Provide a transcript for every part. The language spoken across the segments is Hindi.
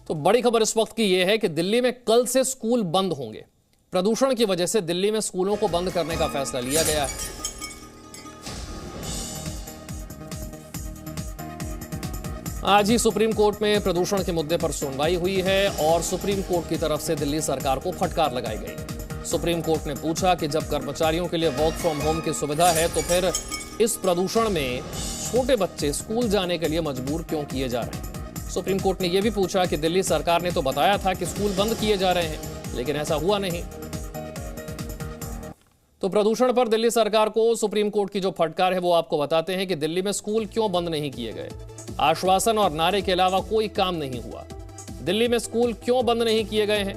तो बड़ी खबर इस वक्त की यह है कि दिल्ली में कल से स्कूल बंद होंगे। प्रदूषण की वजह से दिल्ली में स्कूलों को बंद करने का फैसला लिया गया है। आज ही सुप्रीम कोर्ट में प्रदूषण के मुद्दे पर सुनवाई हुई है और सुप्रीम कोर्ट की तरफ से दिल्ली सरकार को फटकार लगाई गई। सुप्रीम कोर्ट ने पूछा कि जब कर्मचारियों के लिए वर्क फ्रॉम होम की सुविधा है तो फिर इस प्रदूषण में छोटे बच्चे स्कूल जाने के लिए मजबूर क्यों किए जा रहे हैं। सुप्रीम कोर्ट ने यह भी पूछा कि दिल्ली सरकार ने तो बताया था कि स्कूल बंद किए जा रहे हैं, लेकिन ऐसा हुआ नहीं। तो प्रदूषण पर दिल्ली सरकार को सुप्रीम कोर्ट की जो फटकार है वो आपको बताते हैं कि दिल्ली में स्कूल क्यों बंद नहीं किए गए। आश्वासन और नारे के अलावा कोई काम नहीं हुआ। दिल्ली में स्कूल क्यों बंद नहीं किए गए हैं?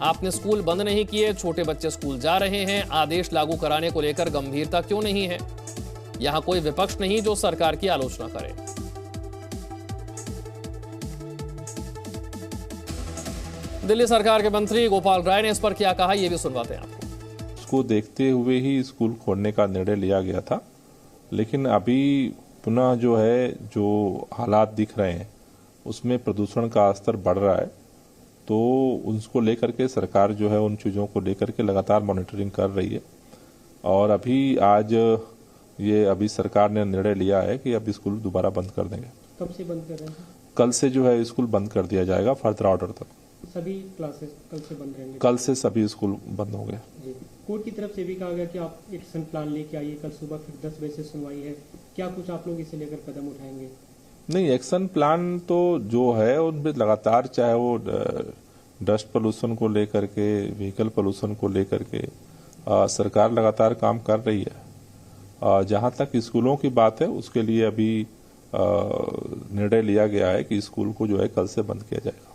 आपने स्कूल बंद नहीं किए, छोटे बच्चे स्कूल जा रहे हैं, आदेश लागू कराने को लेकर गंभीरता क्यों नहीं है? यहां कोई विपक्ष नहीं जो सरकार की आलोचना करे। दिल्ली सरकार के मंत्री गोपाल राय ने इस पर क्या कहा, यह भी सुनवाते हैं आपको। इसको देखते हुए ही स्कूल खोलने का निर्णय लिया गया था, लेकिन अभी पुनः जो है जो हालात दिख रहे हैं उसमें प्रदूषण का स्तर बढ़ रहा है, तो उसको लेकर के सरकार जो है उन चीज़ों को लेकर के लगातार मॉनिटरिंग कर रही है। और अभी सरकार ने निर्णय लिया है कि अब स्कूल दोबारा बंद कर देंगे। कब से बंद कर रहे हैं? कल से जो है स्कूल बंद कर दिया जाएगा फर्दर ऑर्डर तक। सभी क्लासेस कल से बंद रहेंगे? कल से सभी स्कूल बंद होंगे। कोर्ट की तरफ से भी कहा गया कि आप एक्शन प्लान लेके आइए, कल सुबह फिर 10 बजे से सुनवाई है। क्या कुछ आप लोग इसे लेकर कदम उठाएंगे? नहीं, एक्शन प्लान तो जो है उनमें लगातार, चाहे वो डस्ट पोल्यूशन को लेकर के, व्हीकल पोल्यूशन को लेकर के सरकार लगातार काम कर रही है। जहां तक स्कूलों की बात है उसके लिए अभी निर्णय लिया गया है कि स्कूल को जो है कल से बंद किया जाएगा।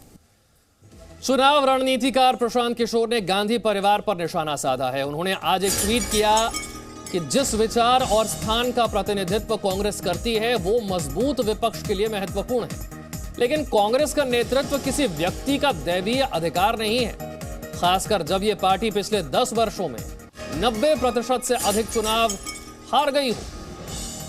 चुनाव रणनीतिकार प्रशांत किशोर ने गांधी परिवार पर निशाना साधा है। उन्होंने आज एक ट्वीट किया कि जिस विचार और स्थान का प्रतिनिधित्व कांग्रेस करती है वो मजबूत विपक्ष के लिए महत्वपूर्ण है, लेकिन कांग्रेस का नेतृत्व किसी व्यक्ति का दैवीय अधिकार नहीं है, खासकर जब ये पार्टी पिछले 10 वर्षों में 90% से अधिक चुनाव हार गई हो।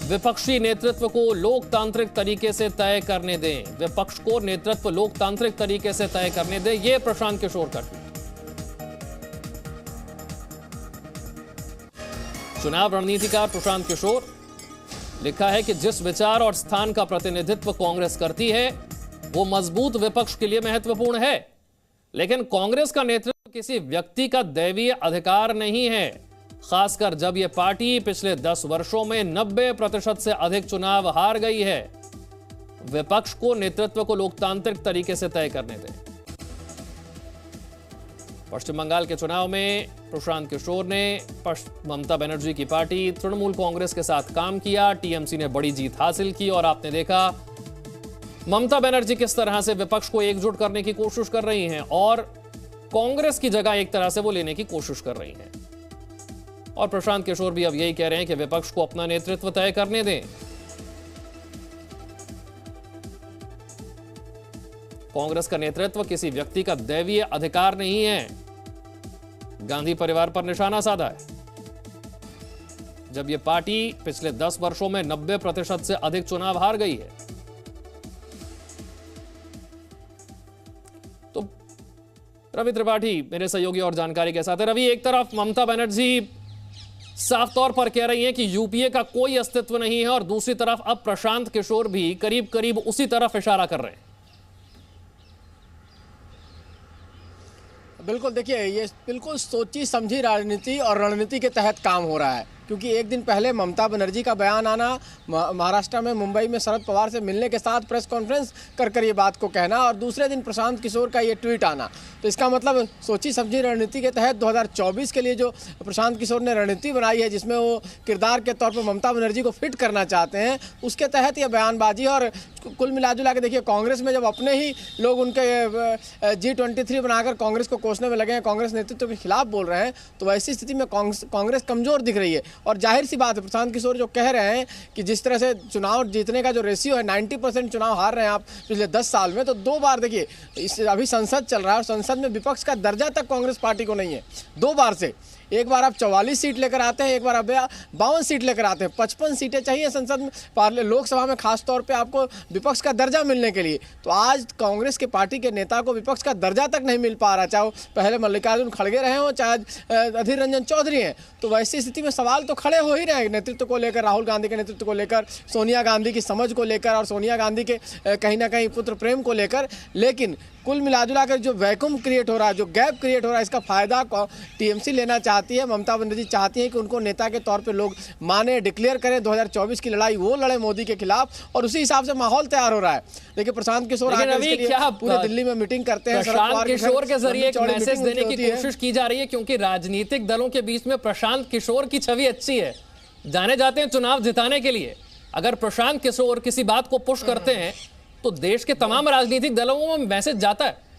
विपक्षी नेतृत्व को लोकतांत्रिक तरीके से तय करने दें। विपक्ष को नेतृत्व लोकतांत्रिक तरीके से तय करने दें, यह प्रशांत किशोर का ट्वीट। चुनाव रणनीतिकार प्रशांत किशोर लिखा है कि जिस विचार और स्थान का प्रतिनिधित्व कांग्रेस करती है वो मजबूत विपक्ष के लिए महत्वपूर्ण है, लेकिन कांग्रेस का नेतृत्व किसी व्यक्ति का दैवीय अधिकार नहीं है, खासकर जब यह पार्टी पिछले 10 वर्षों में 90% से अधिक चुनाव हार गई है। विपक्ष को नेतृत्व को लोकतांत्रिक तरीके से तय करने दें। पश्चिम बंगाल के चुनाव में प्रशांत किशोर ने ममता बनर्जी की पार्टी तृणमूल कांग्रेस के साथ काम किया। टीएमसी ने बड़ी जीत हासिल की और आपने देखा ममता बनर्जी किस तरह से विपक्ष को एकजुट करने की कोशिश कर रही हैं और कांग्रेस की जगह एक तरह से वो लेने की कोशिश कर रही हैं। और प्रशांत किशोर भी अब यही कह रहे हैं कि विपक्ष को अपना नेतृत्व तय करने दें। कांग्रेस का नेतृत्व किसी व्यक्ति का दैवीय अधिकार नहीं है। गांधी परिवार पर निशाना साधा है। जब यह पार्टी पिछले 10 वर्षों में 90% से अधिक चुनाव हार गई है। तो रवि त्रिपाठी मेरे सहयोगी और जानकारी के साथ है। रवि, एक तरफ ममता बनर्जी साफ तौर पर कह रही हैं कि यूपीए का कोई अस्तित्व नहीं है और दूसरी तरफ अब प्रशांत किशोर भी करीब करीब उसी तरफ इशारा कर रहे हैं। बिल्कुल, देखिए ये बिल्कुल सोची समझी राजनीति और रणनीति के तहत काम हो रहा है, क्योंकि एक दिन पहले ममता बनर्जी का बयान आना, महाराष्ट्र में मुंबई में शरद पवार से मिलने के साथ प्रेस कॉन्फ्रेंस कर ये बात को कहना और दूसरे दिन प्रशांत किशोर का ये ट्वीट आना, तो इसका मतलब सोची समझी रणनीति के तहत 2024 के लिए जो प्रशांत किशोर ने रणनीति बनाई है, जिसमें वो किरदार के तौर पर ममता बनर्जी को फिट करना चाहते हैं, उसके तहत यह बयानबाजी। और कुल मिलाजुला के देखिए, कांग्रेस में जब अपने ही लोग उनके G23 बनाकर कांग्रेस को कोसने में लगे हैं, कांग्रेस नेतृत्व के खिलाफ बोल रहे हैं, तो वैसी स्थिति में कांग्रेस कमजोर दिख रही है। और जाहिर सी बात है, प्रशांत किशोर जो कह रहे हैं कि जिस तरह से चुनाव जीतने का जो रेशियो है, 90% चुनाव हार रहे हैं आप पिछले 10 साल में, तो 2 बार देखिए अभी संसद चल रहा है और संसद में विपक्ष का दर्जा तक कांग्रेस पार्टी को नहीं है 2 बार से। एक बार आप 44 सीट लेकर आते हैं, एक बार आप 52 सीट लेकर आते हैं, 55 सीटें चाहिए संसद में, लोकसभा में खास तौर पे आपको विपक्ष का दर्जा मिलने के लिए। तो आज कांग्रेस के पार्टी के नेता को विपक्ष का दर्जा तक नहीं मिल पा रहा, चाहे वो पहले मल्लिकार्जुन खड़गे रहे हो, चाहे अधीर रंजन चौधरी हैं। तो वैसी स्थिति में सवाल तो खड़े हो ही रहे हैं नेतृत्व को लेकर, राहुल गांधी के नेतृत्व को लेकर, सोनिया गांधी की समझ को लेकर और सोनिया गांधी के कहीं ना कहीं पुत्र प्रेम को लेकर। लेकिन कुल मिला कर जो वैक्यूम क्रिएट हो रहा है, जो गैप क्रिएट हो रहा है, इसका फायदा टीएमसी लेना चाहती है। ममता बनर्जी चाहती है कि उनको नेता के तौर पे लोग माने, डिक्लेयर करें, 2024 की लड़ाई वो लड़े मोदी के खिलाफ, और उसी हिसाब से माहौल तैयार हो रहा है। देखिए प्रशांत किशोर पूरे दिल्ली में मीटिंग करते हैं, प्रशांत किशोर के जरिए एक मैसेज देने की कोशिश की जा रही है, क्योंकि राजनीतिक दलों के बीच में प्रशांत किशोर की छवि अच्छी है, जाने जाते हैं चुनाव जिताने के लिए। अगर प्रशांत किशोर किसी बात को पुश करते हैं तो देश के तमाम राजनीतिक दलों में मैसेज जाता है।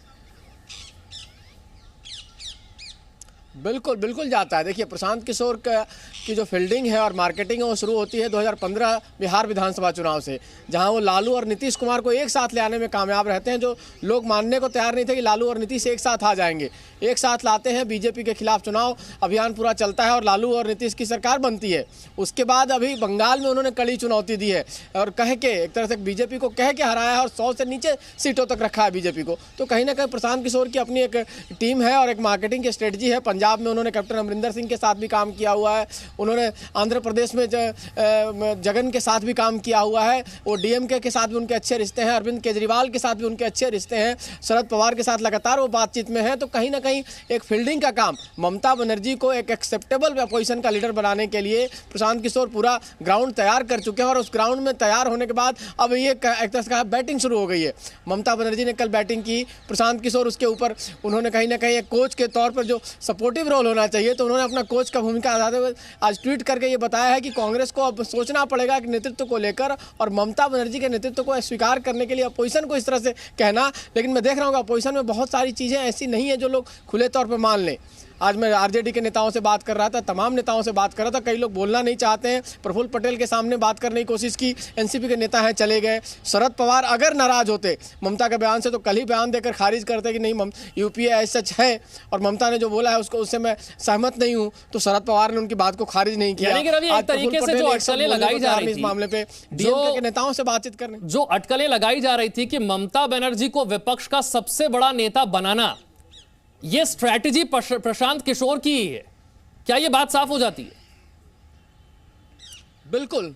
बिल्कुल बिल्कुल जाता है। देखिए प्रशांत किशोर की जो फील्डिंग है और मार्केटिंग है वो शुरू होती है 2015 बिहार विधानसभा चुनाव से, जहां वो लालू और नीतीश कुमार को एक साथ ले आने में कामयाब रहते हैं। जो लोग मानने को तैयार नहीं थे कि लालू और नीतीश एक साथ आ जाएंगे, एक साथ लाते हैं, बीजेपी के खिलाफ चुनाव अभियान पूरा चलता है और लालू और नीतीश की सरकार बनती है। उसके बाद अभी बंगाल में उन्होंने कड़ी चुनौती दी है और कह के एक तरह से बीजेपी को कह के हराया है और 100 से नीचे सीटों तक रखा है बीजेपी को। तो कहीं ना कहीं प्रशांत किशोर की अपनी एक टीम है और एक मार्केटिंग की स्ट्रेटजी है। पंजाब में उन्होंने कैप्टन अमरिंदर सिंह के साथ भी काम किया हुआ है, उन्होंने आंध्र प्रदेश में जगन के साथ भी काम किया हुआ है, वो डीएमके के साथ भी उनके अच्छे रिश्ते हैं, अरविंद केजरीवाल के साथ भी उनके अच्छे रिश्ते हैं, शरद पवार के साथ लगातार वो बातचीत में है। तो कहीं ना कहीं एक फील्डिंग का काम, ममता बनर्जी को एक एक्सेप्टेबल अपोजिशन का लीडर बनाने के लिए प्रशांत किशोर पूरा ग्राउंड तैयार कर चुके हैं। और उस ग्राउंड में तैयार होने के बाद अब ये एक तरह से बैटिंग शुरू हो गई है। ममता बनर्जी ने कल बैटिंग की, प्रशांत किशोर उसके ऊपर उन्होंने कहीं ना कहीं एक कोच के तौर पर जो सपोर्टिव रोल होना चाहिए, तो उन्होंने अपना कोच का भूमिका अदाते हुए आज ट्वीट करके ये बताया है कि कांग्रेस को अब सोचना पड़ेगा कि नेतृत्व को लेकर, और ममता बनर्जी के नेतृत्व को स्वीकार करने के लिए अपोजिशन को इस तरह से कहना। लेकिन मैं देख रहा हूँ अपोजिशन में बहुत सारी चीज़ें ऐसी नहीं है जो लोग खुले तौर पर मान लें। आज मैं आरजेडी के नेताओं से बात कर रहा था, तमाम नेताओं से बात कर रहा था, कई लोग बोलना नहीं चाहते हैं। प्रफुल्ल पटेल के सामने बात करने की कोशिश की, एनसीपी के नेता हैं चले गए। शरद पवार अगर नाराज होते ममता के बयान से तो कल ही बयान देकर खारिज करते कि नहीं यूपीए ऐसा सच है और ममता ने जो बोला है उसको उससे मैं सहमत नहीं हूं। तो शरद पवार ने उनकी बात को खारिज नहीं किया। एक तरीके से जो अटकलें लगाई जा रही थी इस मामले पे डीएमके के नेताओं से बातचीत करने, जो अटकलें लगाई जा रही थी कि ममता बनर्जी को विपक्ष का सबसे बड़ा नेता बनाना, ये स्ट्रैटेजी प्रशांत किशोर की ही है, क्या ये बात साफ हो जाती है? बिल्कुल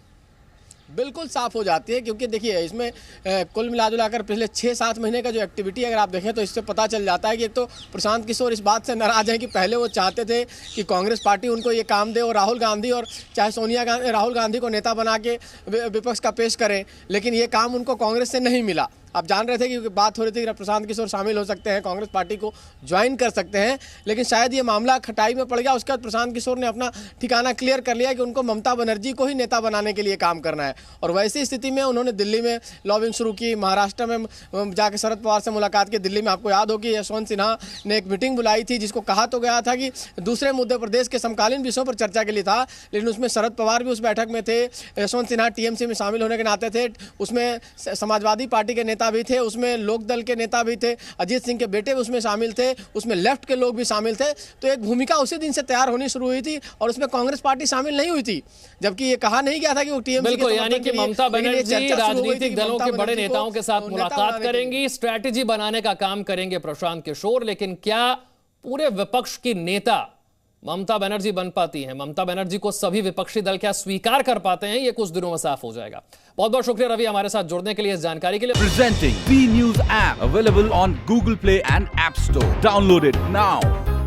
बिल्कुल साफ हो जाती है, क्योंकि देखिए इसमें कुल मिलाकर पिछले 6-7 महीने का जो एक्टिविटी अगर आप देखें तो इससे पता चल जाता है कि एक तो प्रशांत किशोर इस बात से नाराज हैं कि पहले वो चाहते थे कि कांग्रेस पार्टी उनको ये काम दे और राहुल गांधी और चाहे सोनिया गांधी राहुल गांधी को नेता बना के विपक्ष का पेश करें, लेकिन ये काम उनको कांग्रेस से नहीं मिला। आप जान रहे थे कि बात हो रही थी कि प्रशांत किशोर शामिल हो सकते हैं, कांग्रेस पार्टी को ज्वाइन कर सकते हैं, लेकिन शायद ये मामला खटाई में पड़ गया। उसके बाद प्रशांत किशोर ने अपना ठिकाना क्लियर कर लिया कि उनको ममता बनर्जी को ही नेता बनाने के लिए काम करना है। और वैसी स्थिति में उन्होंने दिल्ली में लॉबिंग शुरू की, महाराष्ट्र में जाकर शरद पवार से मुलाकात की। दिल्ली में आपको याद हो कि यशवंत सिन्हा ने एक मीटिंग बुलाई थी जिसको कहा तो गया था कि दूसरे मुद्दे प्रदेश के समकालीन विषयों पर चर्चा के लिए था, लेकिन उसमें शरद पवार भी उस बैठक में थे, यशवंत सिन्हा टीएमसी में शामिल होने के नाते थे, उसमें समाजवादी पार्टी के नेता भी थे, उसमें लोक दल के नेता भी थे, अजीत सिंह के बेटे भी उसमें शामिल थे, उसमें लेफ्ट के लोग भी शामिल थे। तो एक भूमिका उसी दिन से तैयार होनी शुरू हुई थी और उसमें कांग्रेस पार्टी शामिल नहीं हुई थी, जबकि ये कहा नहीं गया था कि वो टीएमसी बिल्कुल, यानी कि ममता बनर्जी राजनीतिक दलों के बड़े नेताओं के साथ मुलाकात करेंगी, स्ट्रैटेजी बनाने का काम करेंगे प्रशांत किशोर। लेकिन क्या पूरे विपक्ष की नेता ममता बनर्जी बन पाती हैं? ममता बनर्जी को सभी विपक्षी दल क्या स्वीकार कर पाते हैं? ये कुछ दिनों में साफ हो जाएगा। बहुत बहुत शुक्रिया रवि हमारे साथ जुड़ने के लिए, इस जानकारी के लिए। Presenting B News app available on Google Play and App Store. Download it now.